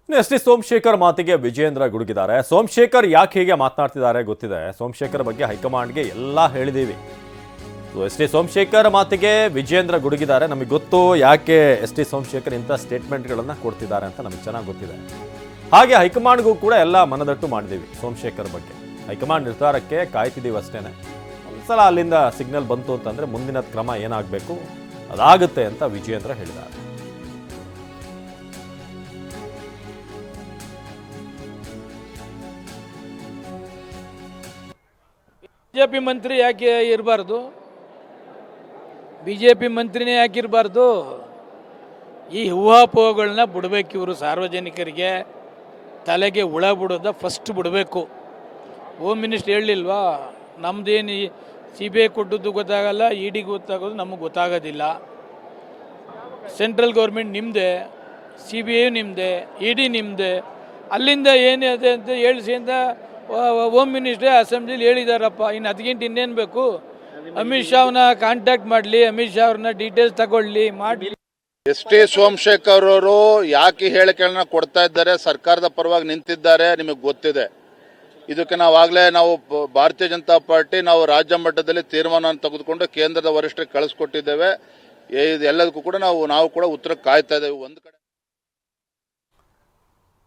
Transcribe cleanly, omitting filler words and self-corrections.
S T Somashekar ಮಾತಿಗೆ ವಿಜೇಂದ್ರ ಗುಡುಗಿದ್ದಾರೆ. ಸೋಮಶೇಖರ್ ಯಾಕೆ ಹೀಗೆ ಮಾತನಾಡ್ತಿದ್ದಾರೆ ಗೊತ್ತಿದೆ. ಸೋಮಶೇಖರ್ ಬಗ್ಗೆ ಹೈಕಮಾಂಡ್ಗೆ ಎಲ್ಲ ಹೇಳಿದೀವಿ. ಎಸ್ ಟಿ ಸೋಮಶೇಖರ್ ಮಾತಿಗೆ ವಿಜೇಂದ್ರ ಗುಡುಗಿದ್ದಾರೆ. ನಮಗೆ ಗೊತ್ತು ಯಾಕೆ ಎಸ್ ಟಿ ಸೋಮಶೇಖರ್ ಇಂಥ ಸ್ಟೇಟ್ಮೆಂಟ್ಗಳನ್ನು ಕೊಡ್ತಿದ್ದಾರೆ ಅಂತ ನಮಗೆ ಚೆನ್ನಾಗಿ ಗೊತ್ತಿದೆ. ಹಾಗೆ ಹೈಕಮಾಂಡ್ಗೂ ಕೂಡ ಎಲ್ಲ ಮನದಟ್ಟು ಮಾಡಿದ್ದೀವಿ. ಸೋಮಶೇಖರ್ ಬಗ್ಗೆ ಹೈಕಮಾಂಡ್ ನಿರ್ಧಾರಕ್ಕೆ ಕಾಯ್ತಿದ್ದೀವಿ ಅಷ್ಟೇನೆ. ಒಂದ್ಸಲ ಅಲ್ಲಿಂದ ಸಿಗ್ನಲ್ ಬಂತು ಅಂತಂದ್ರೆ ಮುಂದಿನ ಕ್ರಮ ಏನಾಗಬೇಕು ಅದಾಗುತ್ತೆ ಅಂತ ವಿಜೇಂದ್ರ ಹೇಳಿದ್ದಾರೆ. ಬಿಜೆಪಿ ಮಂತ್ರಿ ಯಾಕೆ ಇರಬಾರ್ದು? ಬಿಜೆಪಿ ಮಂತ್ರಿನೇ ಯಾಕೆ ಇರಬಾರ್ದು? ಈ ಊಹಾಪೋಹಗಳನ್ನ ಬಿಡಬೇಕು. ಇವರು ಸಾರ್ವಜನಿಕರಿಗೆ ತಲೆಗೆ ಹುಳ ಬಿಡೋದ ಫಸ್ಟ್ ಬಿಡಬೇಕು. ಹೋಮ್ ಮಿನಿಸ್ಟರ್ ಹೇಳಲಿಲ್ವಾ, ನಮ್ಮದೇನು CBI ಕೊಟ್ಟದ್ದು ಗೊತ್ತಾಗಲ್ಲ, ED ಗೊತ್ತಾಗೋದು ನಮಗೆ ಗೊತ್ತಾಗೋದಿಲ್ಲ. ಸೆಂಟ್ರಲ್ ಗೌರ್ಮೆಂಟ್ ನಿಮ್ಮದೇ, CBI ನಿಮ್ಮದೇ, ED ನಿಮ್ಮದೇ. ಅಲ್ಲಿಂದ ಏನಿದೆ ಅಂತ ಹೇಳಿಸಿ ಅಂತ ಹೋಮ್ ಮಿನಿಸ್ಟ್ರೇ ಅಸೆಂಬ್ಲಿಲಿ ಹೇಳಿದಾರಪ್ಪ. ಇನ್ನು ಅದಕ್ಕಿಂತ ಇನ್ನೇನು ಬೇಕು? ಅಮಿತ್ ಶಾ ಅವ್ರನ್ನ ಕಾಂಟ್ಯಾಕ್ಟ್ ಮಾಡಲಿ, ಅಮಿತ್ ಶಾ ಅವ್ರನ್ನ ಡೀಟೇಲ್ಸ್ ತಗೊಳ್ಳಿ, ಮಾಡಲಿ. ಎಸ್ ಟಿ ಸೋಮಶೇಖರ್ ಅವರು ಯಾಕೆ ಹೇಳಿಕೆಗಳನ್ನ ಕೊಡ್ತಾ ಇದ್ದಾರೆ, ಸರ್ಕಾರದ ಪರವಾಗಿ ನಿಂತಿದ್ದಾರೆ, ನಿಮಗೆ ಗೊತ್ತಿದೆ. ಇದಕ್ಕೆ ನಾವು ಭಾರತೀಯ ಜನತಾ ಪಾರ್ಟಿ ನಾವು ರಾಜ್ಯ ಮಟ್ಟದಲ್ಲಿ ತೀರ್ಮಾನ ತೆಗೆದುಕೊಂಡು ಕೇಂದ್ರದ ವರಿಷ್ಠರಿಗೆ ಕಳಿಸ್ಕೊಟ್ಟಿದ್ದೇವೆ. ಎಲ್ಲದಕ್ಕೂ ಕೂಡ ನಾವು ಕೂಡ ಉತ್ತರ ಕಾಯ್ತಾ ಇದ್ದೇವೆ. ಒಂದು ಕಡೆ